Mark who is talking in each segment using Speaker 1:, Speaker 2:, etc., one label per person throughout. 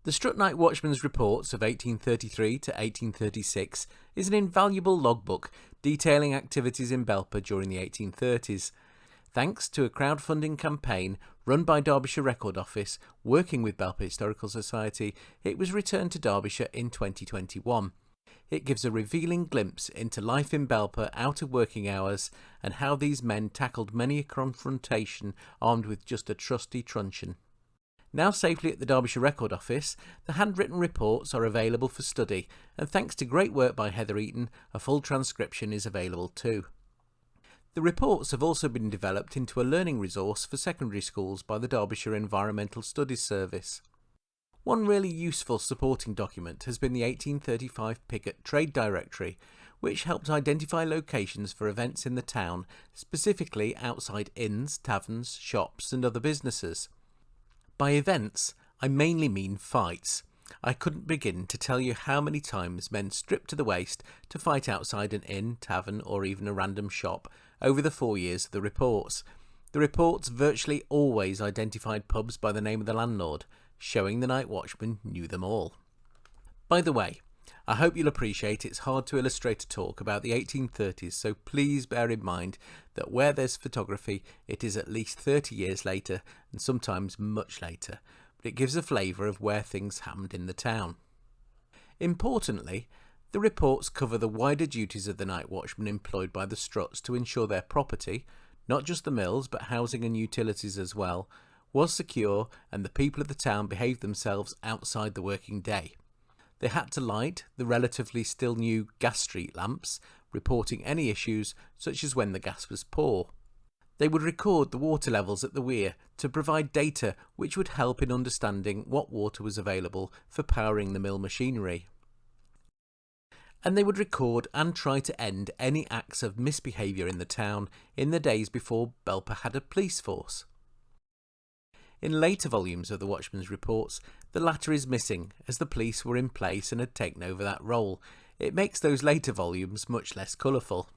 Speaker 1: The Strutt Nightwatchmen's reports of 1833 to 1836 is an invaluable logbook detailing activities in Belper during the 1830s. Thanks to a crowdfunding campaign run by Derbyshire Record Office, working with Belper Historical Society, it was returned to Derbyshire in 2021. It gives a revealing glimpse into life in Belper out of working hours and how these men tackled many a confrontation armed with just a trusty truncheon. Now safely at the Derbyshire Record Office, the handwritten reports are available for study, and thanks to great work by Heather Eaton, a full transcription is available too. The reports have also been developed into a learning resource for secondary schools by the Derbyshire Environmental Studies Service. One really useful supporting document has been the 1835 Pigot Trade Directory, which helped identify locations for events in the town, specifically outside inns, taverns, shops and other businesses. By events, I mainly mean fights. I couldn't begin to tell you how many times men stripped to the waist to fight outside an inn, tavern or even a random shop over the 4 years of the reports. The reports virtually always identified pubs by the name of the landlord, showing the night watchman knew them all. By the way, I hope you'll appreciate it's hard to illustrate a talk about the 1830s, so please bear in mind that where there's photography, it is at least 30 years later and sometimes much later, but it gives a flavour of where things happened in the town. Importantly, the reports cover the wider duties of the night watchmen employed by the Strutts to ensure their property, not just the mills but housing and utilities as well, was secure and the people of the town behaved themselves outside the working day. They had to light the relatively still new gas street lamps, reporting any issues such as when the gas was poor. They would record the water levels at the weir to provide data which would help in understanding what water was available for powering the mill machinery. And they would record and try to end any acts of misbehaviour in the town in the days before Belper had a police force. In later volumes of the Watchman's reports, the latter is missing as the police were in place and had taken over that role. It makes those later volumes much less colourful.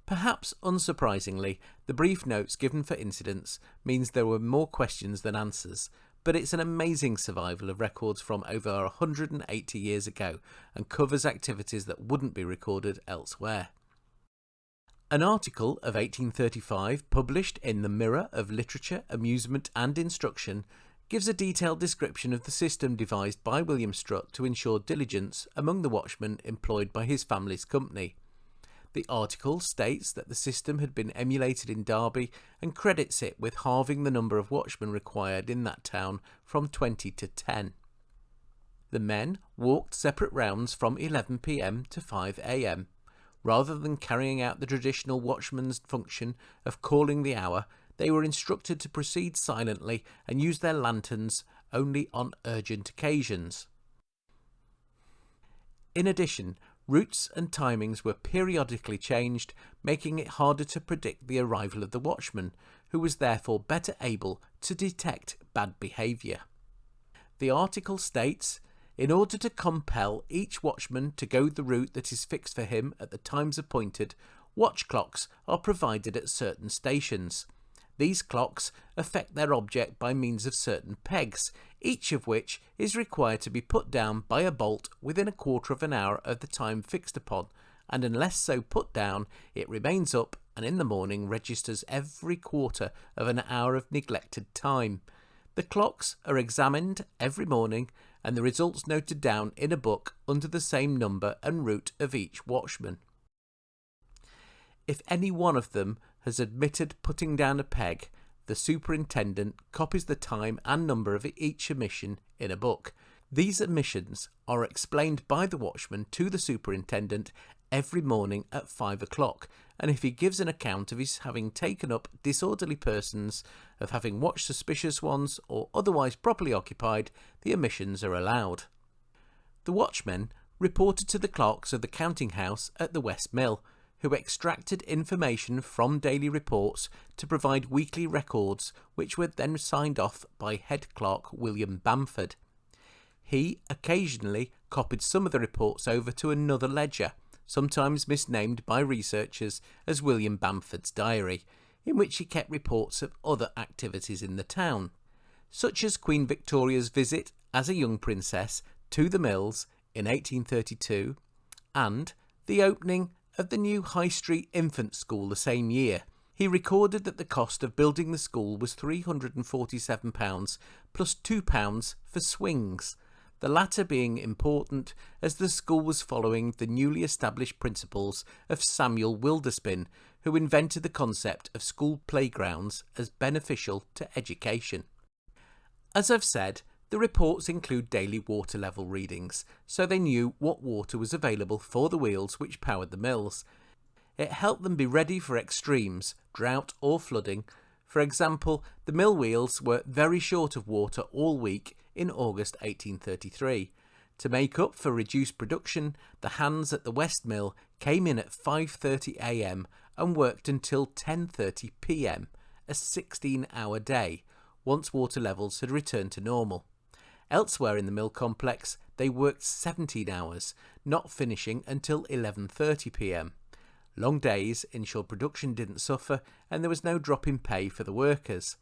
Speaker 1: Perhaps unsurprisingly, the brief notes given for incidents means there were more questions than answers, but it's an amazing survival of records from over 180 years ago and covers activities that wouldn't be recorded elsewhere. An article of 1835 published in the Mirror of Literature, Amusement and Instruction gives a detailed description of the system devised by William Strutt to ensure diligence among the watchmen employed by his family's company. The article states that the system had been emulated in Derby and credits it with halving the number of watchmen required in that town from 20 to 10. The men walked separate rounds from 11 p.m. to 5 a.m. Rather than carrying out the traditional watchman's function of calling the hour, they were instructed to proceed silently and use their lanterns only on urgent occasions. In addition, routes and timings were periodically changed, making it harder to predict the arrival of the watchman, who was therefore better able to detect bad behaviour. The article states, in order to compel each watchman to go the route that is fixed for him at the times appointed, watch clocks are provided at certain stations. These clocks affect their object by means of certain pegs, each of which is required to be put down by a bolt within a quarter of an hour of the time fixed upon, and unless so put down, it remains up and in the morning registers every quarter of an hour of neglected time. The clocks are examined every morning and the results noted down in a book under the same number and route of each watchman. If any one of them has admitted putting down a peg, the superintendent copies the time and number of each omission in a book. These omissions are explained by the watchman to the superintendent every morning at 5 o'clock, and if he gives an account of his having taken up disorderly persons, of having watched suspicious ones, or otherwise properly occupied, the omissions are allowed. The watchmen reported to the clerks of the counting house at the West Mill, who extracted information from daily reports to provide weekly records, which were then signed off by head clerk William Bamford. He occasionally copied some of the reports over to another ledger, sometimes misnamed by researchers as William Bamford's Diary, in which he kept reports of other activities in the town. such as Queen Victoria's visit as a young princess to the mills in 1832 and the opening of the new High Street Infant School the same year. He recorded that the cost of building the school was £347 plus £2 for swings, the latter being important as the school was following the newly established principles of Samuel Wilderspin, who invented the concept of school playgrounds as beneficial to education. As I've said, the reports include daily water level readings, so they knew what water was available for the wheels which powered the mills. It helped them be ready for extremes, drought or flooding. For example, the mill wheels were very short of water all week in August 1833. To make up for reduced production, the hands at the West Mill came in at 5:30 a.m. and worked until 10:30 p.m, a 16-hour day, once water levels had returned to normal. Elsewhere in the mill complex, they worked 17 hours, not finishing until 11:30 p.m. Long days ensured production didn't suffer and there was no drop in pay for the workers.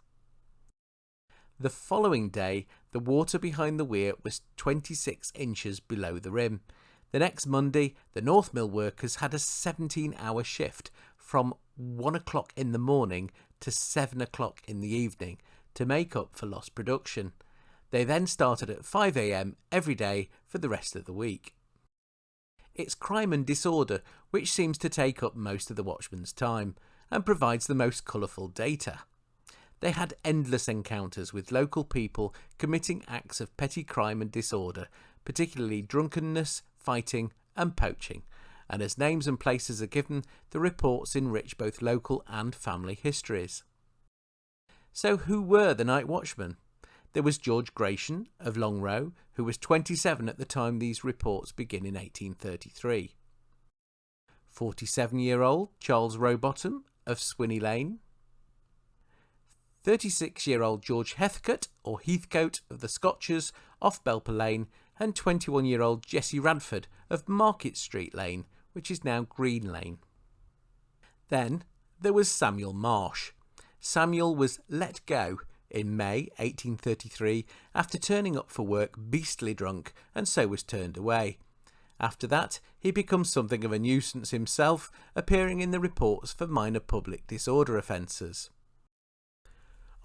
Speaker 1: The following day, the water behind the weir was 26 inches below the rim. The next Monday, the North Mill workers had a 17-hour shift from 1 o'clock in the morning to 7 o'clock in the evening to make up for lost production. They then started at 5 a.m. every day for the rest of the week. It's crime and disorder which seems to take up most of the Watchmen's time and provides the most colourful data. They had endless encounters with local people committing acts of petty crime and disorder, particularly drunkenness, fighting and poaching, and as names and places are given, the reports enrich both local and family histories. So who were the Night Watchmen? There was George Gratian of Long Row, who was 27 at the time these reports begin in 1833. 47-year-old Charles Rowbottom of Swinney Lane. 36-year-old George Heathcote or Heathcote of the Scotchers off Belper Lane, and 21-year-old Jessie Radford of Market Street Lane, which is now Green Lane. Then there was Samuel Marsh. Samuel was let go in May 1833 after turning up for work beastly drunk, and so was turned away. After that, he becomes something of a nuisance himself, appearing in the reports for minor public disorder offences.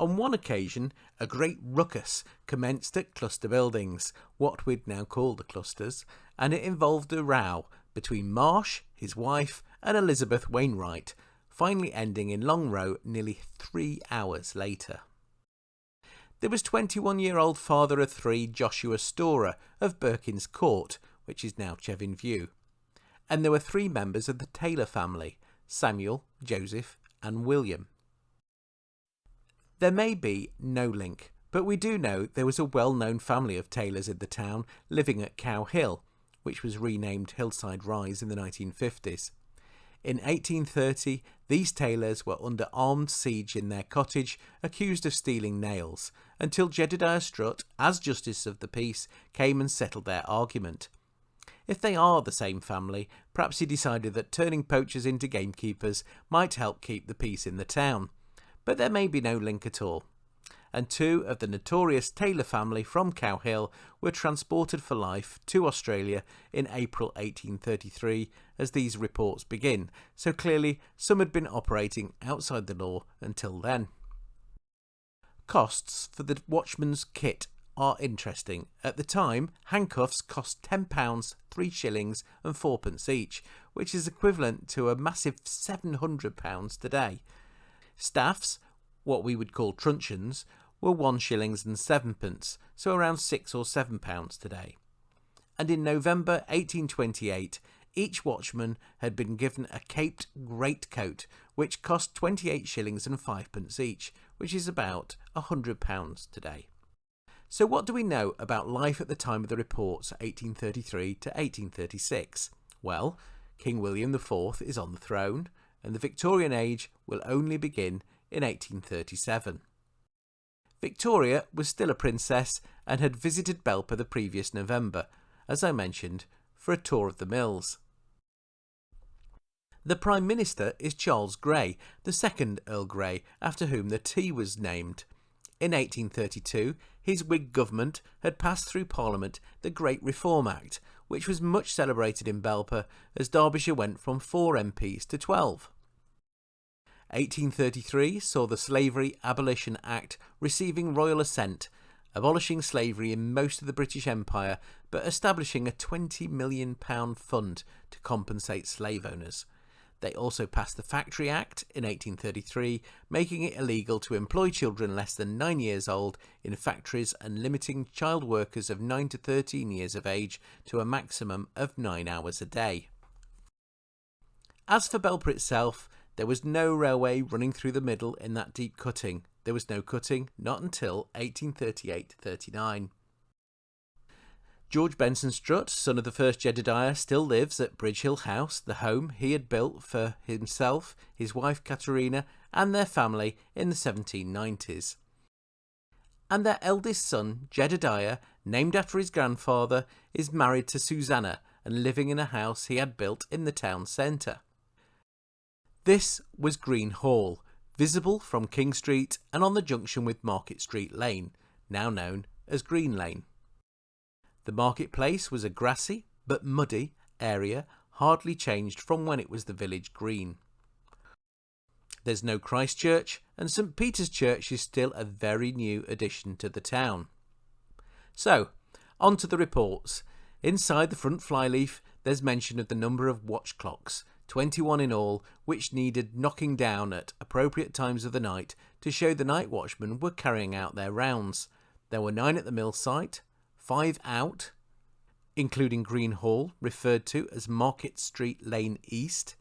Speaker 1: On one occasion, a great ruckus commenced at Cluster Buildings, what we'd now call the Clusters, and it involved a row between Marsh, his wife, and Elizabeth Wainwright, finally ending in Long Row nearly 3 hours later. There was 21-year-old father of three Joshua Storer of Birkins Court, which is now Chevin View, and there were 3 members of the Taylor family, Samuel, Joseph and William. There may be no link, but we do know there was a well-known family of Taylors in the town living at Cow Hill, which was renamed Hillside Rise in the 1950s. In 1830, these tailors were under armed siege in their cottage, accused of stealing nails, until Jedediah Strutt, as Justice of the Peace, came and settled their argument. If they are the same family, perhaps he decided that turning poachers into gamekeepers might help keep the peace in the town. But there may be no link at all. And 2 of the notorious Taylor family from Cow Hill were transported for life to Australia in April 1833 as these reports begin, so clearly some had been operating outside the law until then. Costs for the Watchman's kit are interesting. At the time, handcuffs cost £10, 3 shillings and 4p each, which is equivalent to a massive £700 today. Staffs, what we would call truncheons, were 1 shillings and 7p, so around £6 or £7 today. And in November 1828, each watchman had been given a caped greatcoat, which cost 28 shillings and 5p each, which is about £100 today. So what do we know about life at the time of the reports, 1833 to 1836? Well, King William IV is on the throne, and the Victorian age will only begin in 1837. Victoria was still a princess and had visited Belper the previous November, as I mentioned, for a tour of the mills. The Prime Minister is Charles Grey, the second Earl Grey, after whom the tea was named. In 1832, his Whig government had passed through Parliament the Great Reform Act, which was much celebrated in Belper as Derbyshire went from 4 MPs to 12. 1833 saw the Slavery Abolition Act receiving royal assent, abolishing slavery in most of the British Empire but establishing a £20 million fund to compensate slave owners. They also passed the Factory Act in 1833, making it illegal to employ children less than 9 years old in factories and limiting child workers of 9 to 13 years of age to a maximum of 9 hours a day. As for Belper itself, there was no railway running through the middle in that deep cutting. There was no cutting, not until 1838-39. George Benson Strutt, son of the first Jedediah, still lives at Bridge Hill House, the home he had built for himself, his wife Katerina, and their family in the 1790s. And their eldest son, Jedediah, named after his grandfather, is married to Susanna and living in a house he had built in the town centre. This was Green Hall, visible from King Street and on the junction with Market Street Lane, now known as Green Lane. The marketplace was a grassy but muddy area, hardly changed from when it was the village green. There's no Christ Church, and St Peter's Church is still a very new addition to the town. So, on to the reports. Inside the front flyleaf there's mention of the number of watch clocks, 21 in all, which needed knocking down at appropriate times of the night to show the night watchmen were carrying out their rounds. There were 9 at the mill site, 5 out, including Green Hall, referred to as Market Street Lane East,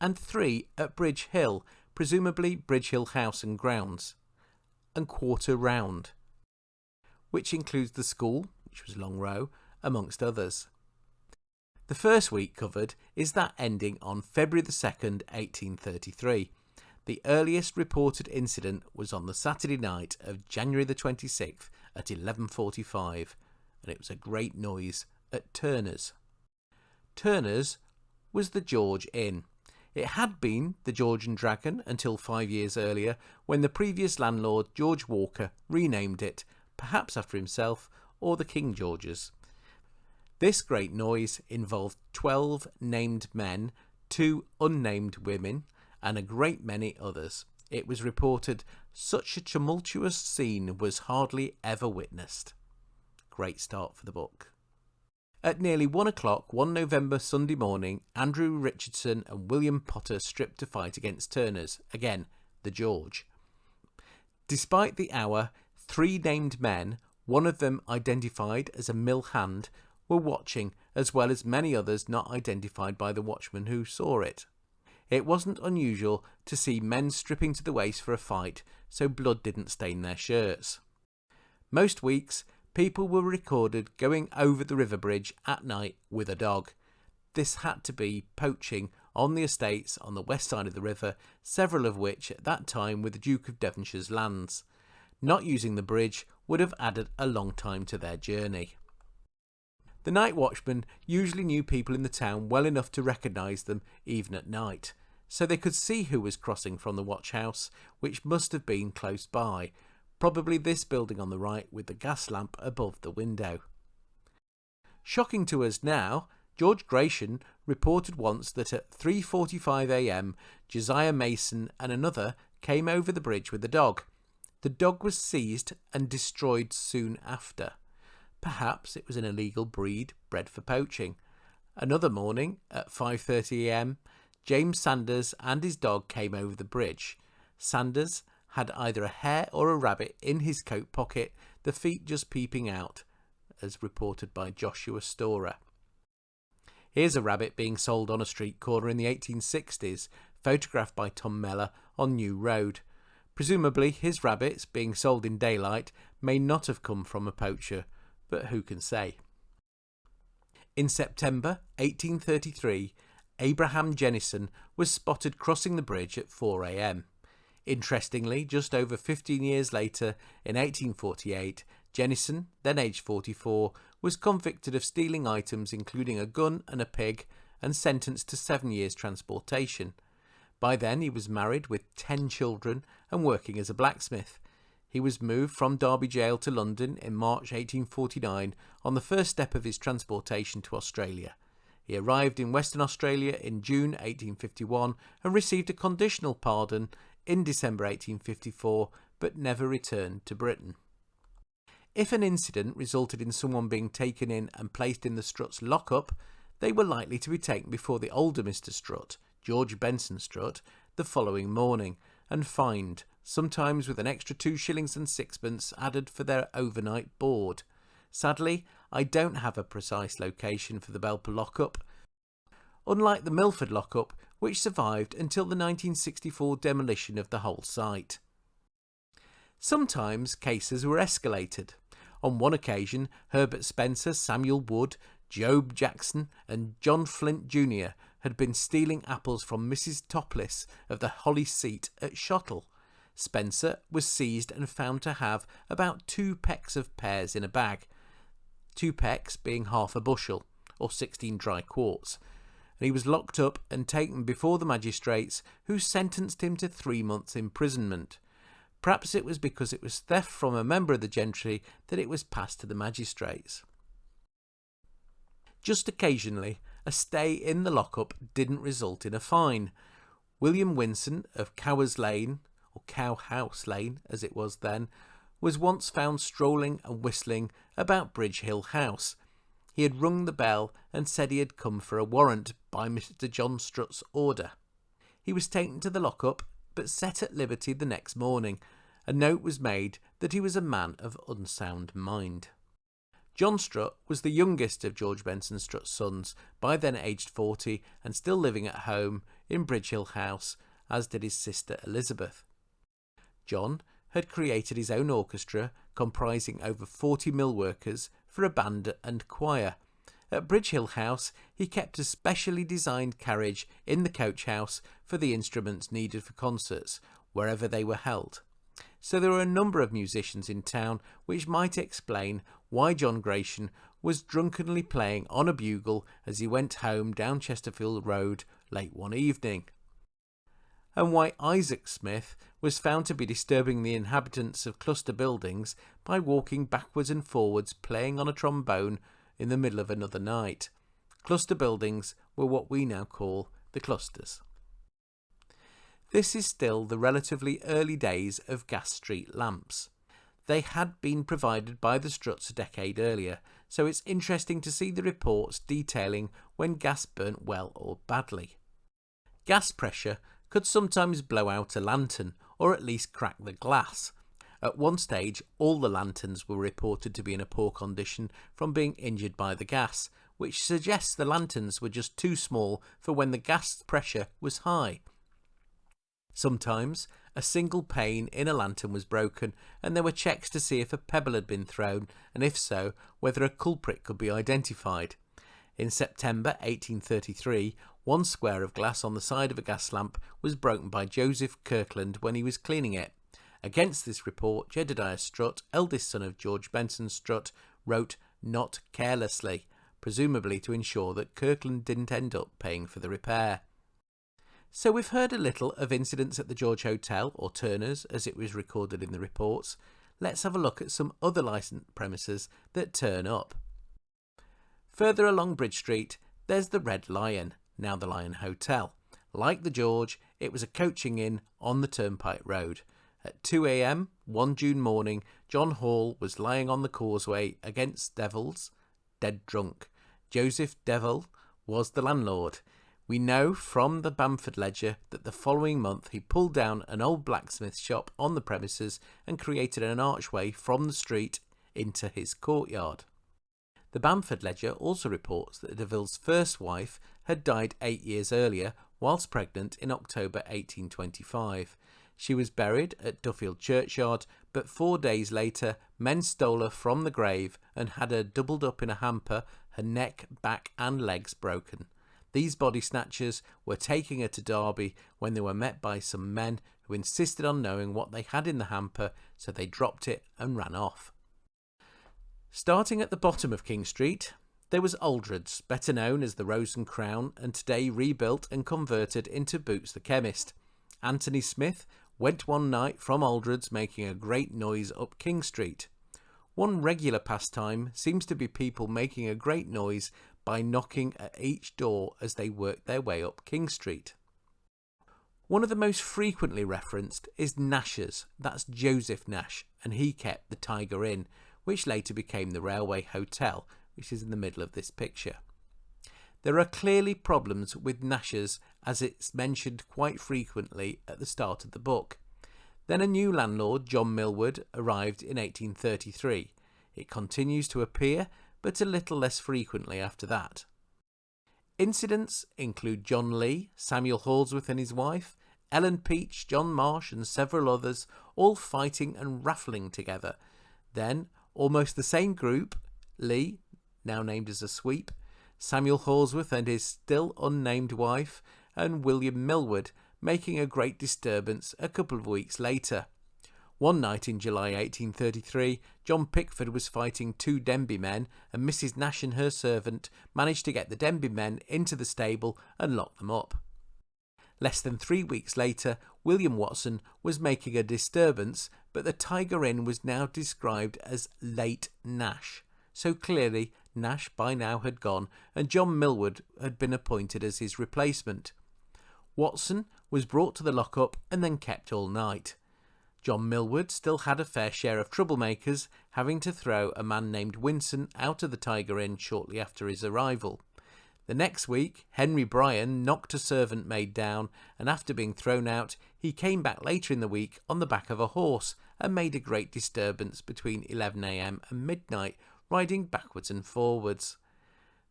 Speaker 1: and 3 at Bridge Hill, presumably Bridge Hill House and Grounds, and quarter round, which includes the school, which was Long Row, amongst others. The first week covered is that ending on February the 2nd, 1833. The earliest reported incident was on the Saturday night of January the 26th at 11:45, and it was a great noise at Turner's. Turner's was the George Inn. It had been the George and Dragon until 5 years earlier, when the previous landlord, George Walker, renamed it, perhaps after himself or the King George's. This great noise involved 12 named men, 2 unnamed women, and a great many others. It was reported such a tumultuous scene was hardly ever witnessed. Great start for the book. At nearly 1 o'clock one November Sunday morning, Andrew Richardson and William Potter stripped to fight against Turner's, again the George. Despite the hour, 3 named men, one of them identified as a mill hand, were watching, as well as many others not identified by the watchman who saw it. It wasn't unusual to see men stripping to the waist for a fight, so blood didn't stain their shirts. Most weeks, people were recorded going over the river bridge at night with a dog. This had to be poaching on the estates on the west side of the river, several of which at that time were the Duke of Devonshire's lands. Not using the bridge would have added a long time to their journey. The night watchman usually knew people in the town well enough to recognise them even at night, so they could see who was crossing from the watch house, which must have been close by, probably this building on the right with the gas lamp above the window. Shocking to us now, George Gratian reported once that at 3:45 a.m. Josiah Mason and another came over the bridge with a dog. The dog was seized and destroyed soon after. Perhaps it was an illegal breed bred for poaching. Another morning, at 5:30 a.m, James Sanders and his dog came over the bridge. Sanders had either a hare or a rabbit in his coat pocket, the feet just peeping out, as reported by Joshua Storer. Here's a rabbit being sold on a street corner in the 1860s, photographed by Tom Mellor on New Road. Presumably his rabbits, being sold in daylight, may not have come from a poacher, but who can say? In September 1833, Abraham Jennison was spotted crossing the bridge at 4 a.m. Interestingly, just over 15 years later, in 1848, Jennison, then aged 44, was convicted of stealing items including a gun and a pig and sentenced to 7 years transportation. By then he was married with 10 children and working as a blacksmith. He was moved from Derby Jail to London in March 1849 on the first step of his transportation to Australia. He arrived in Western Australia in June 1851 and received a conditional pardon in December 1854, but never returned to Britain. If an incident resulted in someone being taken in and placed in the Strutt's lockup, they were likely to be taken before the older Mr. Strutt, George Benson Strutt, the following morning and fined, sometimes with an extra 2 shillings and sixpence added for their overnight board. Sadly, I don't have a precise location for the Belper lockup, unlike the Milford lockup, which survived until the 1964 demolition of the whole site. Sometimes cases were escalated. On one occasion, Herbert Spencer, Samuel Wood, Job Jackson and John Flint Jr. had been stealing apples from Mrs. Topliss of the Holly Seat at Shottle. Spencer was seized and found to have about 2 pecks of pears in a bag, 2 pecks being half a bushel, or 16 dry quarts, and he was locked up and taken before the magistrates, who sentenced him to 3 months' imprisonment. Perhaps it was because it was theft from a member of the gentry that it was passed to the magistrates. Just occasionally, a stay in the lockup didn't result in a fine. William Winson of Cowers Lane, or Cowhouse Lane as it was then, was once found strolling and whistling about Bridge Hill House. He had rung the bell and said he had come for a warrant by Mr. John Strutt's order. He was taken to the lockup but set at liberty the next morning. A note was made that he was a man of unsound mind. John Strutt was the youngest of George Benson Strutt's sons, by then aged 40 and still living at home in Bridge Hill House, as did his sister Elizabeth. John had created his own orchestra comprising over 40 mill workers for a band and choir. At Bridge Hill House he kept a specially designed carriage in the coach house for the instruments needed for concerts, wherever they were held. So there were a number of musicians in town, which might explain why John Gratian was drunkenly playing on a bugle as he went home down Chesterfield Road late one evening, and why Isaac Smith was found to be disturbing the inhabitants of cluster buildings by walking backwards and forwards playing on a trombone in the middle of another night. Cluster buildings were what we now call the clusters. This is still the relatively early days of gas street lamps. They had been provided by the Strutts a decade earlier, so it's interesting to see the reports detailing when gas burnt well or badly. Gas pressure could sometimes blow out a lantern, or at least crack the glass. At one stage, all the lanterns were reported to be in a poor condition from being injured by the gas, which suggests the lanterns were just too small for when the gas pressure was high. Sometimes a single pane in a lantern was broken, and there were checks to see if a pebble had been thrown, and if so, whether a culprit could be identified. In September 1833, 1 square of glass on the side of a gas lamp was broken by Joseph Kirkland when he was cleaning it. Against this report, Jedediah Strutt, eldest son of George Benson Strutt, wrote "not carelessly," presumably to ensure that Kirkland didn't end up paying for the repair. So we've heard a little of incidents at the George Hotel, or Turner's as it was recorded in the reports. Let's have a look at some other licensed premises that turn up. Further along Bridge Street, there's the Red Lion, now the Lion Hotel. Like the George, it was a coaching inn on the Turnpike Road. At 2 a.m. one June morning, John Hall was lying on the causeway against Devils, dead drunk. Joseph Devil was the landlord. We know from the Bamford Ledger that the following month he pulled down an old blacksmith shop on the premises and created an archway from the street into his courtyard. The Bamford Ledger also reports that Deville's first wife had died 8 years earlier whilst pregnant in October 1825. She was buried at Duffield Churchyard, but 4 days later men stole her from the grave and had her doubled up in a hamper, her neck, back and legs broken. These body snatchers were taking her to Derby when they were met by some men who insisted on knowing what they had in the hamper, so they dropped it and ran off. Starting at the bottom of King Street, there was Aldred's, better known as the Rose and Crown, and today rebuilt and converted into Boots the Chemist. Anthony Smith went one night from Aldred's making a great noise up King Street. One regular pastime seems to be people making a great noise by knocking at each door as they work their way up King Street. One of the most frequently referenced is Nash's, that's Joseph Nash, and he kept the Tiger Inn, which later became the Railway Hotel, which is in the middle of this picture. There are clearly problems with Nash's, as it's mentioned quite frequently at the start of the book. Then a new landlord, John Millward, arrived in 1833. It continues to appear, but a little less frequently after that. Incidents include John Lee, Samuel Halsworth and his wife, Ellen Peach, John Marsh and several others, all fighting and raffling together. Then, almost the same group, Lee, now named as a sweep, Samuel Halsworth and his still unnamed wife, and William Millward, making a great disturbance a couple of weeks later. One night in July 1833, John Pickford was fighting two Denby men, and Mrs. Nash and her servant managed to get the Denby men into the stable and lock them up. Less than 3 weeks later, William Watson was making a disturbance, but the Tiger Inn was now described as Late Nash. So clearly, Nash by now had gone, and John Millward had been appointed as his replacement. Watson was brought to the lock-up and then kept all night. John Millward still had a fair share of troublemakers, having to throw a man named Winson out of the Tiger Inn shortly after his arrival. The next week, Henry Bryan knocked a servant maid down, and after being thrown out, he came back later in the week on the back of a horse and made a great disturbance between 11 a.m. and midnight, riding backwards and forwards.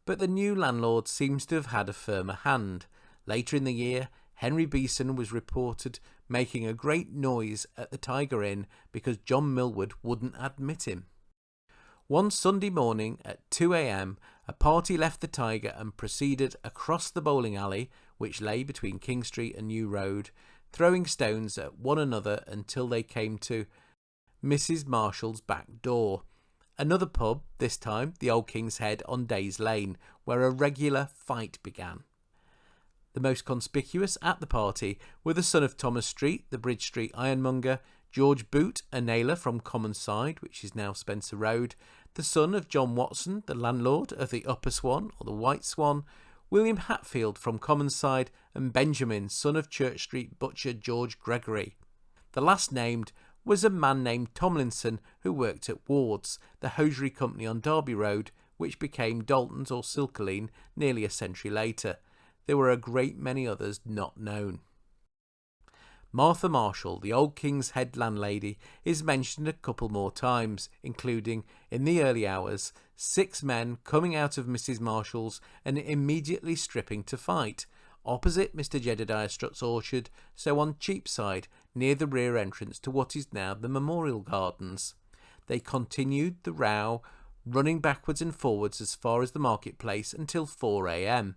Speaker 1: But the new landlord seems to have had a firmer hand. Later in the year, Henry Beeson was reported making a great noise at the Tiger Inn because John Millward wouldn't admit him. One Sunday morning at 2 a.m, a party left the Tiger and proceeded across the bowling alley, which lay between King Street and New Road, throwing stones at one another until they came to Mrs. Marshall's back door. Another pub, this time the Old King's Head on Days Lane, where a regular fight began. The most conspicuous at the party were the son of Thomas Street, the Bridge Street ironmonger, George Boot, a nailer from Common Side, which is now Spencer Road, the son of John Watson, the landlord of the Upper Swan or the White Swan, William Hatfield from Common Side, and Benjamin, son of Church Street butcher George Gregory. The last named was a man named Tomlinson who worked at Ward's, the hosiery company on Derby Road, which became Dalton's or Silkerline nearly a century later. There were a great many others not known. Martha Marshall, the Old King's Head landlady, is mentioned a couple more times, including, in the early hours, 6 men coming out of Mrs. Marshall's and immediately stripping to fight, opposite Mr. Jedediah Strutt's orchard, so on Cheapside, near the rear entrance to what is now the Memorial Gardens. They continued the row, running backwards and forwards as far as the marketplace until 4 a.m.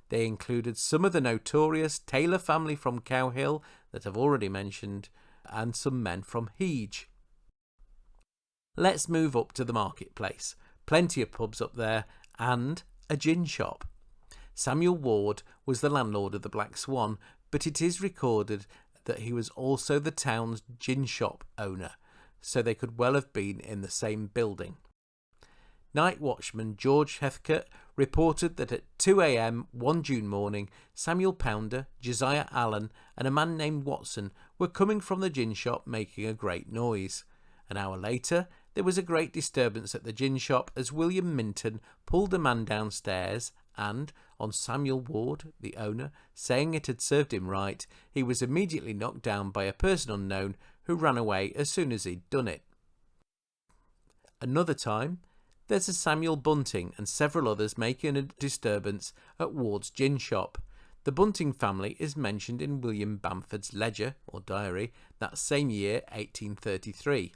Speaker 1: They included some of the notorious Taylor family from Cow Hill that I've already mentioned, and some men from Heege. Let's move up to the marketplace. Plenty of pubs up there, and a gin shop. Samuel Ward was the landlord of the Black Swan, but it is recorded that he was also the town's gin shop owner, so they could well have been in the same building. Nightwatchman George Heathcote reported that at 2 a.m. one June morning, Samuel Pounder, Josiah Allen and a man named Watson were coming from the gin shop making a great noise. An hour later, there was a great disturbance at the gin shop as William Minton pulled a man downstairs and, on Samuel Ward, the owner, saying it had served him right, he was immediately knocked down by a person unknown who ran away as soon as he'd done it. Another time, there's a Samuel Bunting and several others making a disturbance at Ward's gin shop. The Bunting family is mentioned in William Bamford's ledger, or diary, that same year, 1833.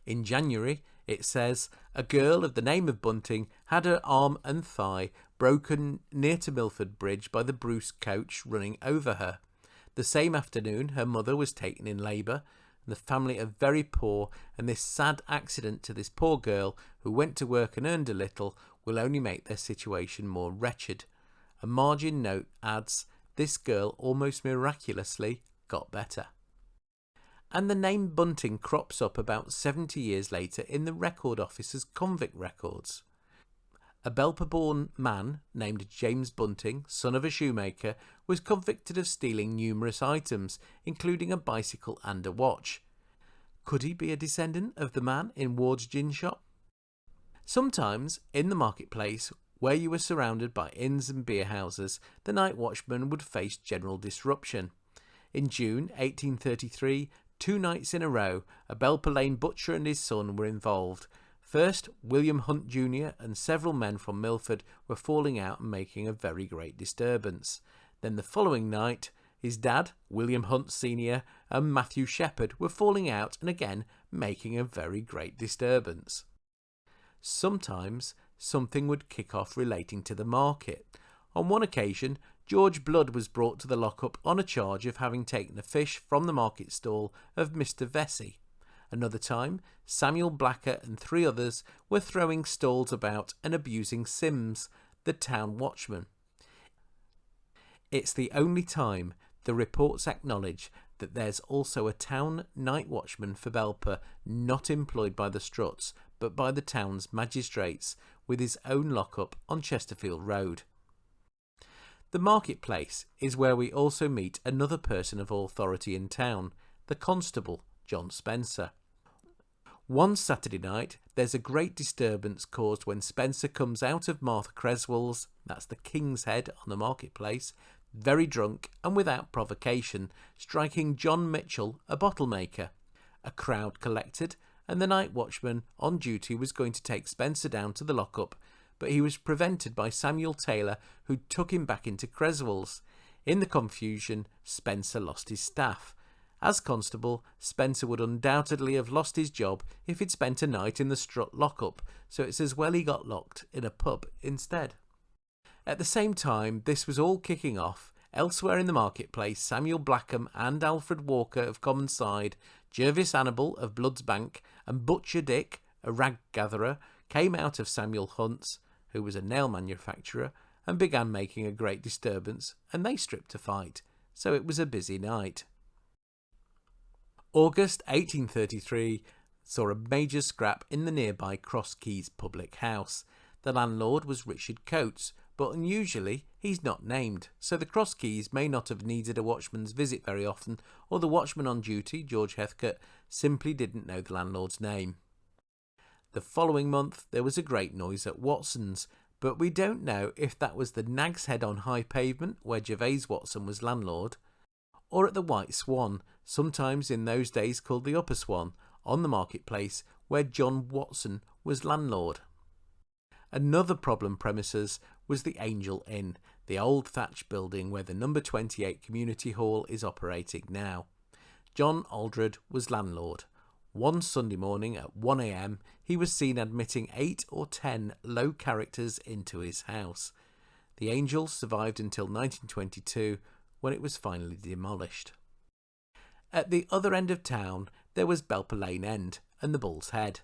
Speaker 1: In January, it says, a girl of the name of Bunting had her arm and thigh broken near to Milford Bridge by the Bruce coach running over her. The same afternoon, her mother was taken in labour. The family are very poor, and this sad accident to this poor girl, who went to work and earned a little, will only make their situation more wretched. A margin note adds, this girl almost miraculously got better. And the name Bunting crops up about 70 years later in the Record Office as convict records. A Belper-born man named James Bunting, son of a shoemaker, was convicted of stealing numerous items, including a bicycle and a watch. Could he be a descendant of the man in Ward's gin shop? Sometimes, in the marketplace, where you were surrounded by inns and beerhouses, the Nightwatchmen would face general disruption. In June 1833, 2 nights in a row, a Belper Lane butcher and his son were involved. First, William Hunt Jr. and several men from Milford were falling out and making a very great disturbance. Then the following night, his dad, William Hunt Sr. and Matthew Shepherd were falling out and again making a very great disturbance. Sometimes something would kick off relating to the market. On one occasion, George Blood was brought to the lockup on a charge of having taken a fish from the market stall of Mr. Vesey. Another time, Samuel Blacker and 3 others were throwing stalls about and abusing Sims, the town watchman. It's the only time the reports acknowledge that there's also a town night watchman for Belper not employed by the Struts but by the town's magistrates, with his own lockup on Chesterfield Road. The marketplace is where we also meet another person of authority in town, the constable, John Spencer. One Saturday night, there's a great disturbance caused when Spencer comes out of Martha Creswell's, that's the King's Head on the marketplace, very drunk and without provocation, striking John Mitchell, a bottle maker. A crowd collected, and the night watchman on duty was going to take Spencer down to the lockup, but he was prevented by Samuel Taylor, who took him back into Creswell's. In the confusion, Spencer lost his staff. As constable, Spencer would undoubtedly have lost his job if he'd spent a night in the Strut lockup, so it's as well he got locked in a pub instead. At the same time this was all kicking off, elsewhere in the marketplace, Samuel Blackham and Alfred Walker of Commonside, Jervis Annable of Blood's Bank, and Butcher Dick, a rag gatherer, came out of Samuel Hunt's, who was a nail manufacturer, and began making a great disturbance, and they stripped to fight, so it was a busy night. August 1833 saw a major scrap in the nearby Cross Keys public house. The landlord was Richard Coates, but unusually he's not named, so the Cross Keys may not have needed a watchman's visit very often, or the watchman on duty, George Heathcote, simply didn't know the landlord's name. The following month there was a great noise at Watson's, but we don't know if that was the Nag's Head on High Pavement, where Gervase Watson was landlord, or at the White Swan, sometimes in those days called the Upper Swan, on the marketplace, where John Watson was landlord. Another problem premises was the Angel Inn, the old thatch building where the number 28 Community Hall is operating now. John Aldred was landlord. One Sunday morning at 1 a.m. he was seen admitting 8 or 10 low characters into his house. The Angel survived until 1922, when it was finally demolished. At the other end of town there was Belper Lane End and the Bull's Head.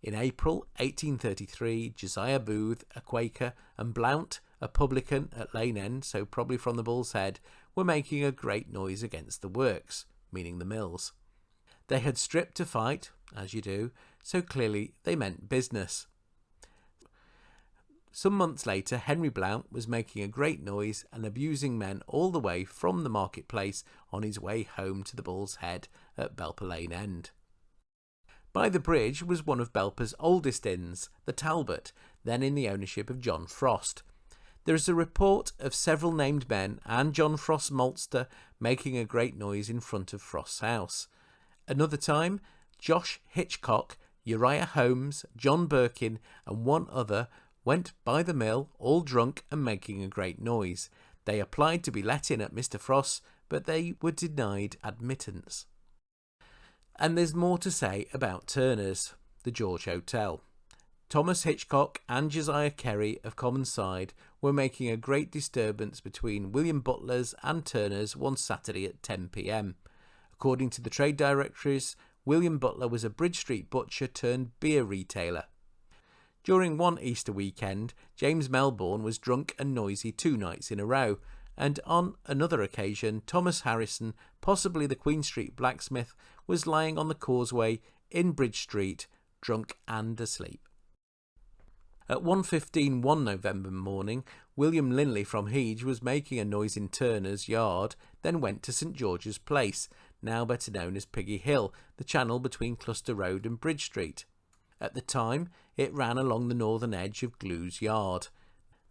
Speaker 1: In April 1833, Josiah Booth, a Quaker, and Blount, a publican at Lane End, so probably from the Bull's Head, were making a great noise against the works, meaning the mills. They had stripped to fight, as you do, so clearly they meant business. Some months later, Henry Blount was making a great noise and abusing men all the way from the marketplace on his way home to the Bull's Head at Belper Lane End. By the bridge was one of Belper's oldest inns, the Talbot, then in the ownership of John Frost. There is a report of several named men and John Frost's maltster making a great noise in front of Frost's house. Another time, Josh Hitchcock, Uriah Holmes, John Birkin, and one other went by the mill, all drunk and making a great noise. They applied to be let in at Mr. Frost's, but they were denied admittance. And there's more to say about Turner's, the George Hotel. Thomas Hitchcock and Josiah Kerry of Commonside were making a great disturbance between William Butler's and Turner's one Saturday at 10 p.m. According to the trade directories, William Butler was a Bridge Street butcher turned beer retailer. During one Easter weekend, James Melbourne was drunk and noisy 2 nights in a row, and on another occasion Thomas Harrison, possibly the Queen Street blacksmith, was lying on the causeway in Bridge Street, drunk and asleep. At 1:15 one November morning, William Linley from Hege was making a noise in Turner's yard, then went to St George's Place, now better known as Piggy Hill, the channel between Cluster Road and Bridge Street. At the time, it ran along the northern edge of Glue's yard.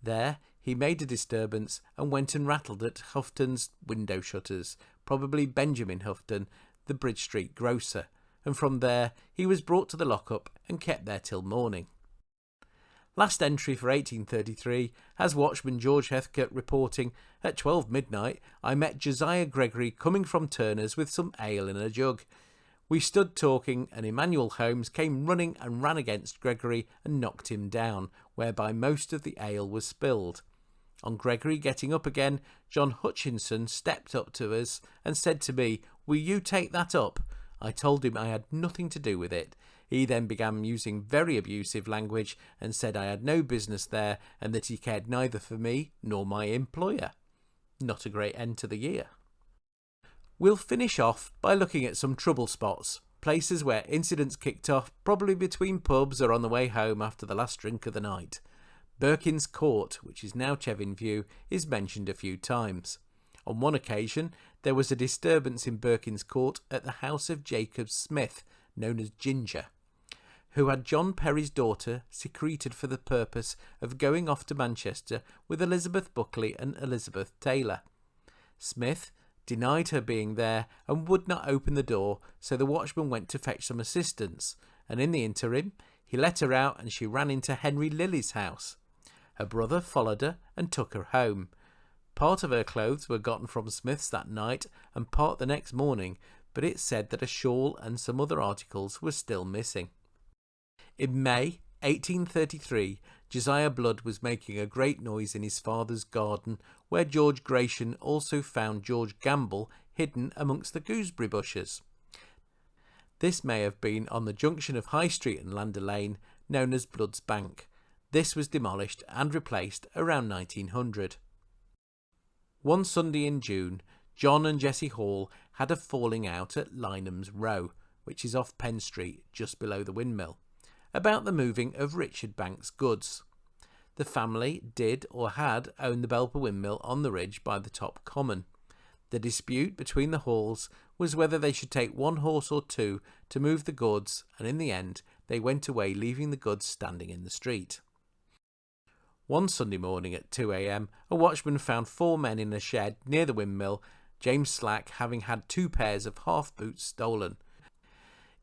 Speaker 1: There, he made a disturbance and went and rattled at Houghton's window shutters, probably Benjamin Houghton, the Bridge Street grocer, and from there he was brought to the lockup and kept there till morning. Last entry for 1833 has watchman George Heathcote reporting, "At 12 midnight I met Josiah Gregory coming from Turner's with some ale in a jug. We stood talking and Emmanuel Holmes came running and ran against Gregory and knocked him down, whereby most of the ale was spilled. On Gregory getting up again, John Hutchinson stepped up to us and said to me, 'Will you take that up?' I told him I had nothing to do with it. He then began using very abusive language and said I had no business there and that he cared neither for me nor my employer." Not a great end to the year. We'll finish off by looking at some trouble spots, places where incidents kicked off, probably between pubs or on the way home after the last drink of the night. Birkin's Court, which is now Chevin View, is mentioned a few times. On one occasion, there was a disturbance in Birkin's Court at the house of Jacob Smith, known as Ginger, who had John Perry's daughter secreted for the purpose of going off to Manchester with Elizabeth Buckley and Elizabeth Taylor. Smith denied her being there and would not open the door, so the watchman went to fetch some assistance, and in the interim he let her out and she ran into Henry Lilly's house. Her brother followed her and took her home. Part of her clothes were gotten from Smith's that night and part the next morning, but it's said that a shawl and some other articles were still missing. In May 1833, Josiah Blood was making a great noise in his father's garden, where George Gratian also found George Gamble hidden amongst the gooseberry bushes. This may have been on the junction of High Street and Lander Lane, known as Blood's Bank. This was demolished and replaced around 1900. One Sunday in June, John and Jessie Hall had a falling out at Lynham's Row, which is off Penn Street, just below the windmill, about the moving of Richard Banks' goods. The family did or had owned the Belper windmill on the ridge by the top common. The dispute between the Halls was whether they should take one horse or two to move the goods, and in the end they went away leaving the goods standing in the street. One Sunday morning at 2 a.m, a watchman found 4 men in a shed near the windmill, James Slack having had 2 pairs of half boots stolen.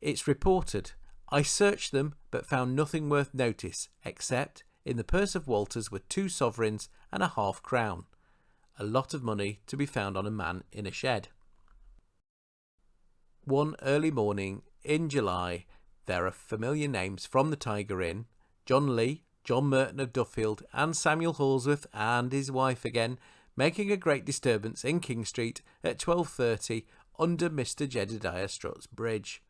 Speaker 1: It's reported, "I searched them but found nothing worth notice, except in the purse of Walters were 2 sovereigns and a half-crown. A lot of money to be found on a man in a shed." One early morning in July, there are familiar names from the Tiger Inn: John Lee, John Merton of Duffield, and Samuel Halsworth and his wife again, making a great disturbance in King Street at 12:30 under Mr. Jedediah Strutt's bridge.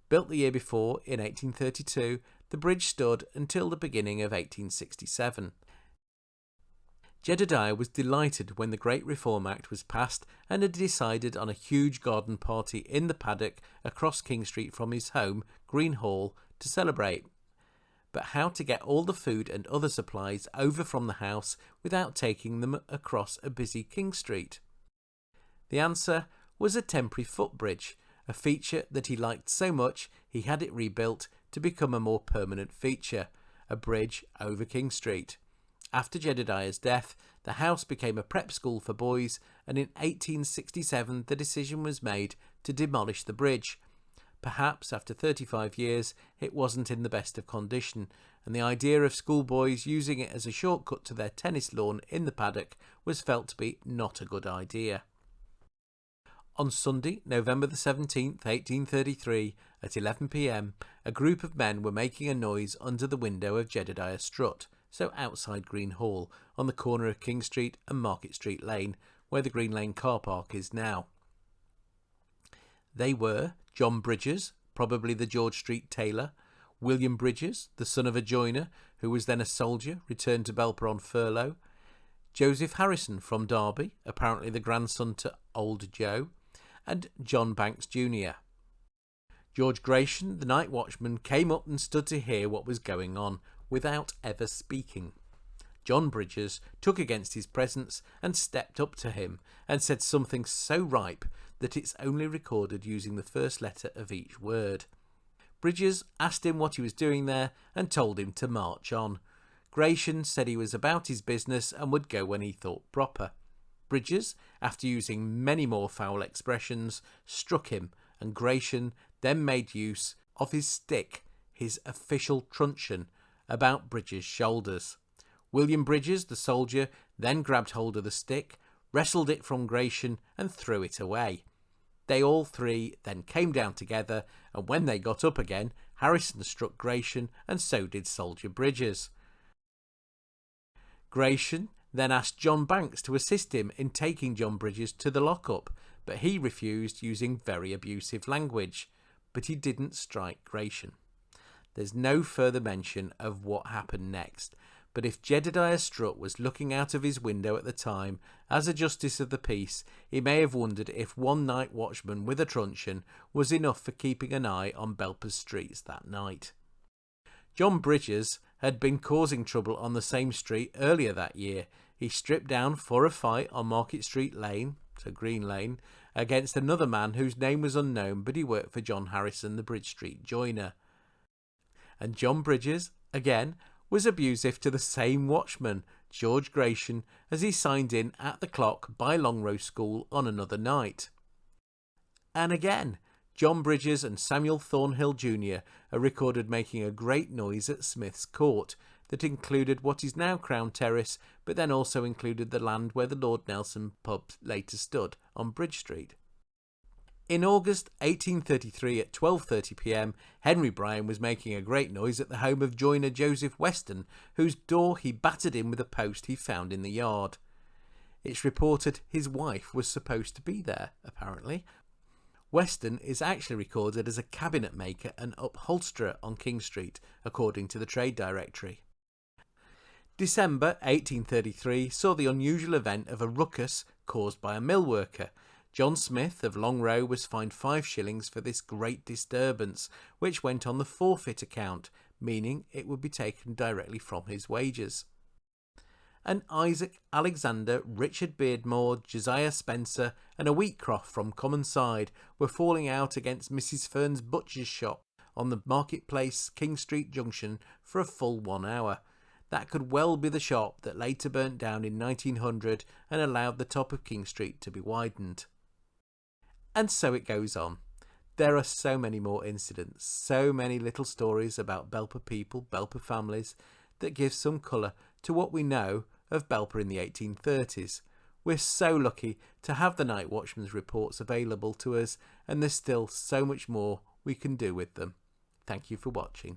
Speaker 1: Built the year before, in 1832, the bridge stood until the beginning of 1867. Jedediah was delighted when the Great Reform Act was passed and had decided on a huge garden party in the paddock across King Street from his home, Green Hall, to celebrate. But how to get all the food and other supplies over from the house without taking them across a busy King Street? The answer was a temporary footbridge, a feature that he liked so much he had it rebuilt to become a more permanent feature, a bridge over King Street. After Jedediah's death, the house became a prep school for boys, and in 1867 the decision was made to demolish the bridge. Perhaps after 35 years it wasn't in the best of condition, and the idea of schoolboys using it as a shortcut to their tennis lawn in the paddock was felt to be not a good idea. On Sunday, November the 17th, 1833, at 11 p.m, a group of men were making a noise under the window of Jedediah Strutt, so outside Green Hall, on the corner of King Street and Market Street Lane, where the Green Lane car park is now. They were John Bridges, probably the George Street tailor, William Bridges, the son of a joiner, who was then a soldier, returned to Belper on furlough, Joseph Harrison from Derby, apparently the grandson to Old Joe, and John Banks Jr. George Gratian, the night watchman, came up and stood to hear what was going on, without ever speaking. John Bridges took against his presence and stepped up to him and said something so ripe that it's only recorded using the first letter of each word. Bridges asked him what he was doing there and told him to march on. Gratian said he was about his business and would go when he thought proper. Bridges, after using many more foul expressions, struck him, and Gratian then made use of his stick, his official truncheon, about Bridges' shoulders. William Bridges, the soldier, then grabbed hold of the stick, wrestled it from Gratian and threw it away. They all three then came down together, and when they got up again, Harrison struck Gratian and so did Soldier Bridges. Gratian then asked John Banks to assist him in taking John Bridges to the lockup, but he refused, using very abusive language. But he didn't strike Gratian. There's no further mention of what happened next, but if Jedediah Strutt was looking out of his window at the time as a justice of the peace, he may have wondered if one night watchman with a truncheon was enough for keeping an eye on Belper's streets that night. John Bridges had been causing trouble on the same street earlier that year. He stripped down for a fight on Market Street Lane, so Green Lane, against another man whose name was unknown, but he worked for John Harrison, the Bridge Street joiner. And John Bridges, again, was abusive to the same watchman, George Gratian, as he signed in at the clock by Longrow School on another night. And again, John Bridges and Samuel Thornhill Jr. are recorded making a great noise at Smith's Court that included what is now Crown Terrace, but then also included the land where the Lord Nelson pub later stood on Bridge Street. In August 1833 at 12:30 p.m, Henry Bryan was making a great noise at the home of joiner Joseph Weston, whose door he battered in with a post he found in the yard. It's reported his wife was supposed to be there, apparently. Weston is actually recorded as a cabinet maker and upholsterer on King Street, according to the Trade Directory. December 1833 saw the unusual event of a ruckus caused by a mill worker. John Smith of Long Row was fined 5 shillings for this great disturbance, which went on the forfeit account, meaning it would be taken directly from his wages. And Isaac Alexander, Richard Beardmore, Josiah Spencer and a Wheatcroft from Common Side were falling out against Mrs. Fern's butcher's shop on the Marketplace King Street junction for a full 1 hour. That could well be the shop that later burnt down in 1900 and allowed the top of King Street to be widened. And so it goes on. There are so many more incidents, so many little stories about Belper people, Belper families, that give some colour to what we know of Belper in the 1830s. We're so lucky to have the Night Watchman's reports available to us, and there's still so much more we can do with them. Thank you for watching.